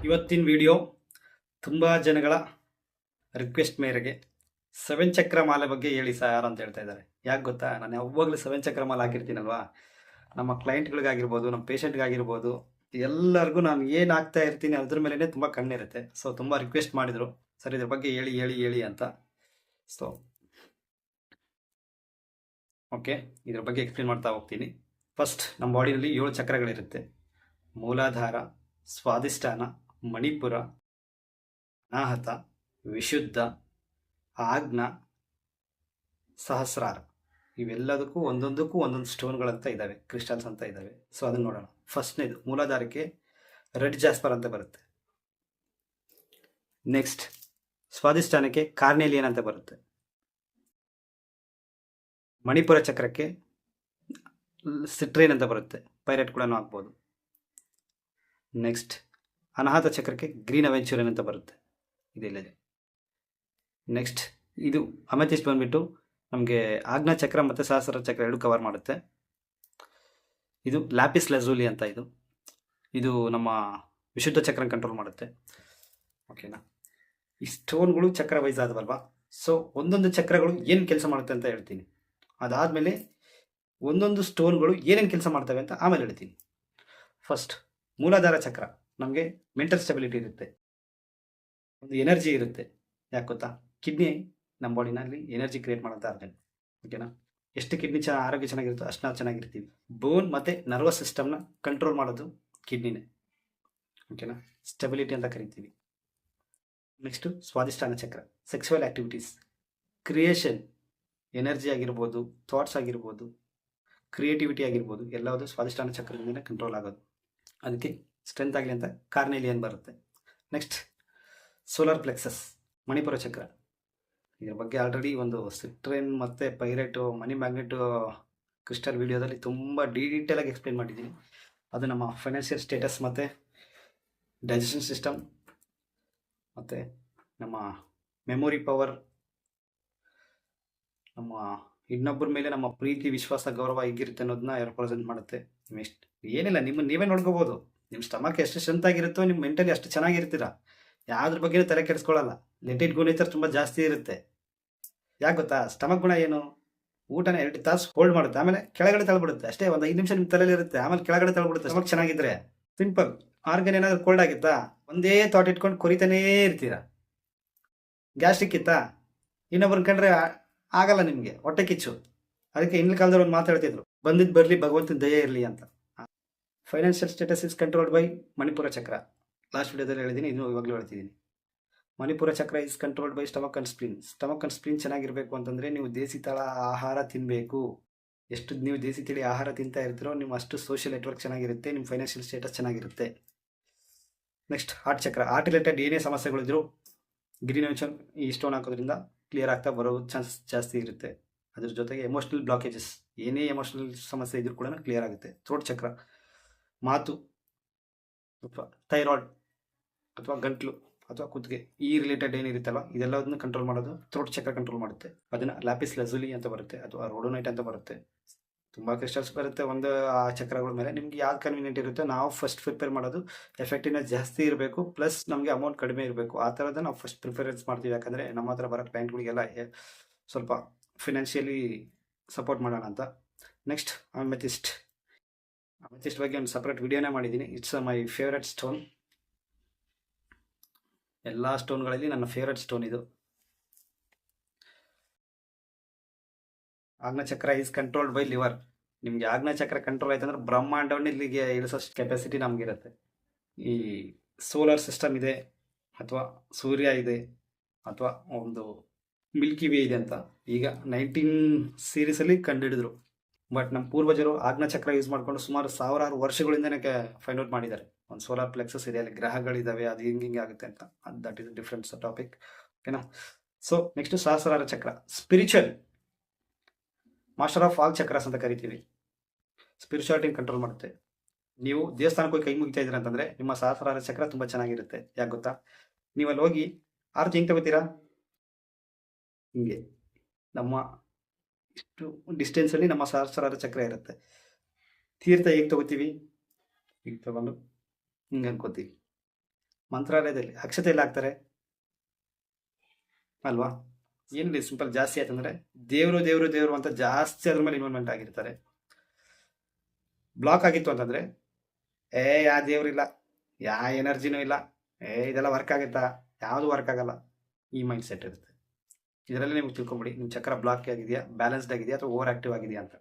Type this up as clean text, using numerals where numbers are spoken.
ಇವತ್ತಿನ ವಿಡಿಯೋ ತುಂಬ ಜನಗಳ ರಿಕ್ವೆಸ್ಟ್ ಮೇರೆಗೆ 7 ಚಕ್ರ ಮಾಲೆ ಬಗ್ಗೆ ಹೇಳಿ ಸರ್ ಅಂತ ಹೇಳ್ತಾ ಇದ್ದಾರೆ. ಯಾಕೆ ಗೊತ್ತಾ, ನಾನು ಯಾವಾಗಲೂ 7 ಚಕ್ರ ಮಾಲೆ ಹಾಕಿರ್ತೀನಲ್ವಾ, ನಮ್ಮ ಕ್ಲೈಂಟ್ಗಳಿಗಾಗಿರ್ಬೋದು, ನಮ್ಮ ಪೇಷಂಟ್ಗಾಗಿರ್ಬೋದು, ಎಲ್ಲರಿಗೂ ನಾನು ಏನು ಆಗ್ತಾ ಇರ್ತೀನಿ ಅದ್ರ ಮೇಲೇ ತುಂಬ ಕಣ್ಣಿರುತ್ತೆ. ಸೊ ತುಂಬ ರಿಕ್ವೆಸ್ಟ್ ಮಾಡಿದರು, ಸರ್ ಇದ್ರ ಬಗ್ಗೆ ಹೇಳಿ ಹೇಳಿ ಹೇಳಿ ಅಂತ. ಸೊ ಓಕೆ, ಇದ್ರ ಬಗ್ಗೆ ಎಕ್ಸ್ಪ್ಲೇನ್ ಮಾಡ್ತಾ ಹೋಗ್ತೀನಿ. ಫಸ್ಟ್, ನಮ್ಮ ಬಾಡಿಯಲ್ಲಿ 7 ಚಕ್ರಗಳಿರುತ್ತೆ. ಮೂಲಾಧಾರ, ಸ್ವಾಧಿಷ್ಠಾನ, ಮಣಿಪುರ, ಅನಾಹತ, ವಿಶುದ್ಧ, ಆಜ್ಞ, ಸಹಸ್ರಾರ. ಇವೆಲ್ಲದಕ್ಕೂ ಒಂದೊಂದಕ್ಕೂ ಒಂದೊಂದು ಸ್ಟೋನ್ಗಳಂತ ಇದ್ದಾವೆ, ಕ್ರಿಸ್ಟಲ್ಸ್ ಅಂತ ಇದ್ದಾವೆ. ಸೊ ಅದನ್ನು ನೋಡೋಣ. ಫಸ್ಟ್ನೇದು ಮೂಲಾಧಾರಕ್ಕೆ ರೆಡ್ ಜಾಸ್ಪರ್ ಅಂತ ಬರುತ್ತೆ. ನೆಕ್ಸ್ಟ್ ಸ್ವಾಧಿಷ್ಠಾನಕ್ಕೆ ಕಾರ್ನೇಲಿಯನ್ ಅಂತ ಬರುತ್ತೆ. ಮಣಿಪುರ ಚಕ್ರಕ್ಕೆ ಸಿಟ್ರೇನ್ ಅಂತ ಬರುತ್ತೆ, ಪೈರೇಟ್ ಕೂಡ ಹಾಕ್ಬೋದು. ನೆಕ್ಸ್ಟ್ ಅನಾಹತ ಚಕ್ರಕ್ಕೆ ಗ್ರೀನ್ ಅವೆಂಚೂರಿಯನ್ ಅಂತ ಬರುತ್ತೆ, ಇದೆಲ್ಲಿದೆ. ನೆಕ್ಸ್ಟ್ ಇದು ಅಮೆಥಿಸ್ಟ್ ಬಂದ್ಬಿಟ್ಟು ನಮಗೆ ಆಜ್ಞಾ ಚಕ್ರ ಮತ್ತು ಸಹಸ್ರ ಚಕ್ರ ಎರಡು ಕವರ್ ಮಾಡುತ್ತೆ. ಇದು ಲ್ಯಾಪಿಸ್ ಲಜೂಲಿ ಅಂತ, ಇದು ನಮ್ಮ ವಿಶುದ್ಧ ಚಕ್ರ ಕಂಟ್ರೋಲ್ ಮಾಡುತ್ತೆ. ಓಕೆನಾ, ಈ ಸ್ಟೋನ್ಗಳು ಚಕ್ರ ವೈಸ್ ಆದವಲ್ವಾ. ಸೊ ಒಂದೊಂದು ಚಕ್ರಗಳು ಏನು ಕೆಲಸ ಮಾಡುತ್ತೆ ಅಂತ ಹೇಳ್ತೀನಿ. ಅದಾದಮೇಲೆ ಒಂದೊಂದು ಸ್ಟೋನ್ಗಳು ಏನೇನು ಕೆಲಸ ಮಾಡ್ತವೆ ಅಂತ ಆಮೇಲೆ ಹೇಳ್ತೀನಿ. ಫಸ್ಟ್ ಮೂಲಾಧಾರ ಚಕ್ರ ನಮಗೆ ಮೆಂಟಲ್ ಸ್ಟೆಬಿಲಿಟಿ ಇರುತ್ತೆ, ಒಂದು ಎನರ್ಜಿ ಇರುತ್ತೆ. ಯಾಕೆ ಗೊತ್ತಾ, ಕಿಡ್ನಿ ನಮ್ಮ ಬಾಡಿನಲ್ಲಿ ಎನರ್ಜಿ ಕ್ರಿಯೇಟ್ ಮಾಡೋಂಥ ಆರ್ಗನ್. ಓಕೆನಾ, ಎಷ್ಟು ಕಿಡ್ನಿ ಆರೋಗ್ಯ ಚೆನ್ನಾಗಿರುತ್ತೋ ಅಷ್ಟು ನಾವು ಚೆನ್ನಾಗಿರ್ತೀವಿ. ಬೋನ್ ಮತ್ತು ನರ್ವಸ್ ಸಿಸ್ಟಮ್ನ ಕಂಟ್ರೋಲ್ ಮಾಡೋದು ಕಿಡ್ನಿನೇ. ಓಕೆನಾ, ಸ್ಟೆಬಿಲಿಟಿ ಅಂತ ಕರಿತೀವಿ. ನೆಕ್ಸ್ಟು ಸ್ವಾಧಿಷ್ಠಾನ ಚಕ್ರ, ಸೆಕ್ಸುವಲ್ ಆ್ಯಕ್ಟಿವಿಟೀಸ್, ಕ್ರಿಯೇಷನ್, ಎನರ್ಜಿ ಆಗಿರ್ಬೋದು, ಥಾಟ್ಸ್ ಆಗಿರ್ಬೋದು, ಕ್ರಿಯೇಟಿವಿಟಿ ಆಗಿರ್ಬೋದು, ಎಲ್ಲವುದು ಸ್ವಾಧಿಷ್ಠಾನ ಚಕ್ರದಿಂದಲೇ ಕಂಟ್ರೋಲ್ ಆಗೋದು. ಅದಕ್ಕೆ ಸ್ಟ್ರೆಂತ್ ಆಗಲಿ ಅಂತ ಕಾರ್ನೇಲಿಯನ್ ಬರುತ್ತೆ. ನೆಕ್ಸ್ಟ್ ಸೋಲಾರ್ ಪ್ಲೆಕ್ಸಸ್, ಮಣಿಪುರ ಚಕ್ರ. ಇದ್ರ ಬಗ್ಗೆ ಆಲ್ರೆಡಿ ಒಂದು ಸಿಟ್ರೇನ್ ಮತ್ತು ಪೈರೇಟು, ಮನಿ ಮ್ಯಾಗ್ನೆಟು ಕ್ರಿಸ್ಟಲ್ ವಿಡಿಯೋದಲ್ಲಿ ತುಂಬ ಡೀಟೇಲಾಗಿ ಎಕ್ಸ್ಪ್ಲೇನ್ ಮಾಡಿದ್ದೀನಿ. ಅದು ನಮ್ಮ ಫೈನಾನ್ಷಿಯಲ್ ಸ್ಟೇಟಸ್ ಮತ್ತು ಡೈಜೆಷನ್ ಸಿಸ್ಟಮ್ ಮತ್ತು ನಮ್ಮ ಮೆಮೊರಿ ಪವರ್, ನಮ್ಮ ಇನ್ನೊಬ್ಬರ ಮೇಲೆ ನಮ್ಮ ಪ್ರೀತಿ, ವಿಶ್ವಾಸ, ಗೌರವ ಹೇಗಿರುತ್ತೆ ಅನ್ನೋದನ್ನ ರೆಪ್ರೆಸೆಂಟ್ ಮಾಡುತ್ತೆ. ಎಷ್ಟು ಏನಿಲ್ಲ, ನೀವೇ ನೋಡ್ಕೋಬೋದು. ನಿಮ್ಮ ಸ್ಟಮಕ್ ಎಷ್ಟು ಸ್ಟ್ರೆಂತ್ ಆಗಿರುತ್ತೋ ನಿಮ್ಮ ಮೆಂಟಲಿ ಅಷ್ಟು ಚೆನ್ನಾಗಿರ್ತೀರ. ಯಾವ್ದ್ರ ಬಗ್ಗೆ ತಲೆ ಕೆಡಿಸ್ಕೊಳ್ಳಲ್ಲ. ಲೆಟ್ ಇಟ್ ಗೋ ನೇಚರ್ ತುಂಬ ಜಾಸ್ತಿ ಇರುತ್ತೆ. ಯಾಕೆ ಗೊತ್ತಾ, ಸ್ಟಮಕ್ ಗುಣ ಏನು, ಊಟನ 2 ತಾಸು ಹೋಲ್ಡ್ ಮಾಡುತ್ತೆ, ಆಮೇಲೆ ಕೆಳಗಡೆ ತಳ್ಬಿಡುತ್ತೆ. ಅಷ್ಟೇ, ಒಂದು 5 ನಿಮಿಷ ನಿಮ್ಮ ತಲೆಯಲ್ಲಿ ಇರುತ್ತೆ, ಆಮೇಲೆ ಕೆಳಗಡೆ ತಳ್ಬಿಡುತ್ತೆ. ಸ್ಟಮಕ್ ಚೆನ್ನಾಗಿದ್ರೆ ಸಿಂಪಲ್. ಆರ್ಗನ್ ಏನಾದರೂ ಕೋಲ್ಡ್ ಆಗಿತ್ತಾ, ಒಂದೇ ಥಾಟ್ ಇಟ್ಕೊಂಡು ಕೊರಿತಾನೇ ಇರ್ತೀರ. ಗ್ಯಾಸ್ಟ್ರಿಕ್ ಇತ್ತಾ, ಇನ್ನೊಬ್ಬರು ಕಂಡ್ರೆ ಆಗಲ್ಲ ನಿಮಗೆ, ಹೊಟ್ಟೆ ಕಿಚ್ಚು. ಅದಕ್ಕೆ ಹಿಂದಿನ ಕಾಲದವ್ರು ಒಂದು ಮಾತಾಡ್ತಿದ್ರು, ಬಂದಿದ್ದು ಬರಲಿ, ಭಗವಂತನ ದಯೆ ಇರಲಿ ಅಂತ. Financial status is controlled by Manipur ಚಕ್ರ. ಲಾಸ್ಟ್ ವಿಡಿಯೋದಲ್ಲಿ ಹೇಳಿದ್ದೀನಿ, ಇನ್ನೂ ಇವಾಗಲೂ ಹೇಳ್ತಿದ್ದೀನಿ. ಮಣಿಪುರ ಚಕ್ರ is controlled by stomach and spleen. Stomach and spleen ಚೆನ್ನಾಗಿರಬೇಕು ಅಂತಂದರೆ ನೀವು ದೇಸಿ ತಳ ಆಹಾರ ತಿನ್ನಬೇಕು. ಎಷ್ಟು ನೀವು ದೇಸಿ ತಿಳಿ ಆಹಾರ ತಿಂತಾ ಇರ್ತೀರೋ ನಿಮ್ಮ ಅಷ್ಟು ಸೋಷಿಯಲ್ ನೆಟ್ವರ್ಕ್ ಚೆನ್ನಾಗಿರುತ್ತೆ, ನಿಮ್ಮ ಫೈನಾನ್ಷಿಯಲ್ ಸ್ಟೇಟಸ್ ಚೆನ್ನಾಗಿರುತ್ತೆ. ನೆಕ್ಸ್ಟ್ ಹಾರ್ಟ್ ಚಕ್ರ. ಹಾರ್ಟ್ ರಿಲೇಟೆಡ್ ಏನೇ ಸಮಸ್ಯೆಗಳಿದ್ರು ಗ್ರೀನ್ ಅವೆಂಚೂರಿಯನ್ ಈ ಸ್ಟೋನ್ ಹಾಕೋದ್ರಿಂದ ಕ್ಲಿಯರ್ ಆಗ್ತಾ ಬರೋ ಚಾನ್ಸ್ ಜಾಸ್ತಿ ಇರುತ್ತೆ. ಅದ್ರ ಜೊತೆಗೆ ಎಮೋಷ್ನಲ್ ಬ್ಲಾಕೇಜಸ್, ಏನೇ ಎಮೋಷ್ನಲ್ ಸಮಸ್ಯೆ ಇದ್ರೂ ಕೂಡ ಕ್ಲಿಯರ್ ಆಗುತ್ತೆ. ಥ್ರೋಟ್ ಚಕ್ರ, ಮಾತು ಅಥವಾ ಥೈರಾಯ್ಡ್ ಅಥವಾ ಗಂಟ್ಲು ಅಥವಾ ಕುತ್ತಿಗೆ ಈ ರಿಲೇಟೆಡ್ ಏನಿರುತ್ತಲ್ಲ ಇದೆಲ್ಲದನ್ನು ಕಂಟ್ರೋಲ್ ಮಾಡೋದು ಥ್ರೋಟ್ ಚಕ್ರ ಕಂಟ್ರೋಲ್ ಮಾಡುತ್ತೆ. ಅದನ್ನು ಲ್ಯಾಪಿಸ್ ಲಜೂಲಿ ಅಂತ ಬರುತ್ತೆ ಅಥವಾ ರೋಡೋನೈಟ್ ಅಂತ ಬರುತ್ತೆ. ತುಂಬ ಕ್ರಿಸ್ಟಲ್ಸ್ ಬರುತ್ತೆ ಒಂದು ಆ ಚಕ್ರಗಳ ಮೇಲೆ. ನಿಮ್ಗೆ ಯಾವ್ದು ಕನ್ವೀನಿಯಂಟ್ ಇರುತ್ತೆ, ನಾವು ಫಸ್ಟ್ ಪ್ರಿಪೇರ್ ಮಾಡೋದು ಎಫೆಕ್ಟಿವ್ನೆಸ್ ಜಾಸ್ತಿ ಇರಬೇಕು, ಪ್ಲಸ್ ನಮಗೆ ಅಮೌಂಟ್ ಕಡಿಮೆ ಇರಬೇಕು. ಆ ಥರದ ನಾವು ಫಸ್ಟ್ ಪ್ರಿಫರೆನ್ಸ್ ಮಾಡ್ತೀವಿ. ಯಾಕಂದರೆ ನಮ್ಮ ಹತ್ರ ಬರೋ ಕ್ಲೈಂಟ್ಗಳಿಗೆಲ್ಲ ಸ್ವಲ್ಪ ಫಿನಾನ್ಷಿಯಲಿ ಸಪೋರ್ಟ್ ಮಾಡೋಣ ಅಂತ. Next amethyst. ಅಮೆಥಿಸ್ಟ್ ಬಗ್ಗೆ ಒಂದು ಸಪ್ರೇಟ್ ವಿಡಿಯೋನೇ ಮಾಡಿದ್ದೀನಿ. It's my favourite stone. ಎಲ್ಲ ಸ್ಟೋನ್ಗಳಲ್ಲಿ ನನ್ನ ಫೇವ್ರೆಟ್ ಸ್ಟೋನ್ ಇದು. ಆಜ್ಞಾಚಕ್ರ ಈಸ್ ಕಂಟ್ರೋಲ್ಡ್ ಬೈ ಲಿವರ್. ನಿಮಗೆ ಆಜ್ಞಾಚಕ್ರ ಕಂಟ್ರೋಲ್ ಆಯ್ತು ಅಂದ್ರೆ ಬ್ರಹ್ಮಾಂಡವನ್ನ ಇಲ್ಲಿಗೆ ಇಳಿಸೋಷ್ಟು ಕೆಪಾಸಿಟಿ ನಮಗಿರುತ್ತೆ. ಈ ಸೋಲಾರ್ ಸಿಸ್ಟಮ್ ಇದೆ ಅಥವಾ ಸೂರ್ಯ ಇದೆ ಅಥವಾ ಒಂದು ಮಿಲ್ಕಿ ವೇ ಇದೆ ಅಂತ ಈಗ 19 ಸೀರೀಸಲ್ಲಿ ಕಂಡುಹಿಡಿದ್ರು. ಬಟ್ ನಮ್ಮ ಪೂರ್ವಜರು ಆಜ್ಞಾಚಕ್ರ ಯೂಸ್ ಮಾಡಿಕೊಂಡು ಸುಮಾರು 1000 ವರ್ಷಗಳಿಂದನೇ ಫೈಂಡ್ ಔಟ್ ಮಾಡಿದ್ದಾರೆ. ಒಂದು ಸೋಲಾರ್ ಪ್ಲೆಕ್ಸಸ್ ಇದೆ, ಅಲ್ಲಿ ಗ್ರಹಗಳಿದ್ದಾವೆ, ಅದು ಹಿಂಗೆ ಆಗುತ್ತೆ ಅಂತ. That is different topic. ಓಕೆನಾ. ಸೊ ನೆಕ್ಸ್ಟ್ ಸಹಸ್ರಾರ ಚಕ್ರ, spiritual master of all chakras ಅಂತ ಕರಿತೀವಿ. ಸ್ಪಿರಿಚುವಾಲಿಟಿನ ಕಂಟ್ರೋಲ್ ಮಾಡುತ್ತೆ. ನೀವು ದೇವಸ್ಥಾನಕ್ಕೆ ಹೋಗಿ ಕೈ ಮುಗಿತಾ ಇದ್ದೀರ ಅಂತಂದರೆ ನಿಮ್ಮ ಸಹಸ್ರಾರ ಚಕ್ರ ತುಂಬ ಚೆನ್ನಾಗಿರುತ್ತೆ. ಯಾಕೆ ಗೊತ್ತಾ, ನೀವು ಅಲ್ಲಿ ಹೋಗಿ ಆರತಿ ಹೆಂಗೆ ತಗೋತೀರಾ, ಹಿಂಗೆ ನಮ್ಮ ಇಷ್ಟು ಡಿಸ್ಟೆನ್ಸಲ್ಲಿ ನಮ್ಮ ಸಹಸ್ರಾರ ಚಕ್ರ ಇರುತ್ತೆ. ತೀರ್ಥ ಹೇಗೆ ತಗೋತೀವಿ, ಈಗ ತಗೊಂಡು ಹಿಂಗೆ ಅನ್ಕೋತೀವಿ. ಮಂತ್ರಾಲಯದಲ್ಲಿ ಅಕ್ಷತೆ ಎಲ್ಲ ಹಾಕ್ತಾರೆ ಅಲ್ವಾ? ಏನಿದೆ ಸಿಂಪಲ್ ಜಾಸ್ತಿ ಆಯ್ತಂದ್ರೆ ದೇವರು ದೇವರು ದೇವರು ಅಂತ ಜಾಸ್ತಿ ಅದ್ರ ಮೇಲೆ ಇನ್ವಾಲ್ವ್ಮೆಂಟ್ ಆಗಿರ್ತಾರೆ. ಬ್ಲಾಕ್ ಆಗಿತ್ತು ಅಂತಂದ್ರೆ ಯಾ ದೇವ್ರಿಲ್ಲ, ಯಾ ಎನರ್ಜಿನೂ ಇಲ್ಲ, ಇದೆಲ್ಲ ವರ್ಕ್ ಆಗುತ್ತಾ? ಯಾವುದು ವರ್ಕ್ ಆಗಲ್ಲ. ಈ ಮೈಂಡ್ ಸೆಟ್ ಇರುತ್ತೆ. ಇದರಲ್ಲಿ ನಿಮ್ಗೆ ತಿಳ್ಕೊಂಬಿಡಿ ನಿಮ್ಮ ಚಕ್ರ ಬ್ಲಾಕ್ ಆಗಿದೆಯಾ, ಬ್ಯಾಲೆನ್ಸ್ಡ್ ಆಗಿದೆಯಾ ಅಥವಾ ಓವರ್ ಆಕ್ಟಿವ್ ಆಗಿದೆಯಾ ಅಂತ.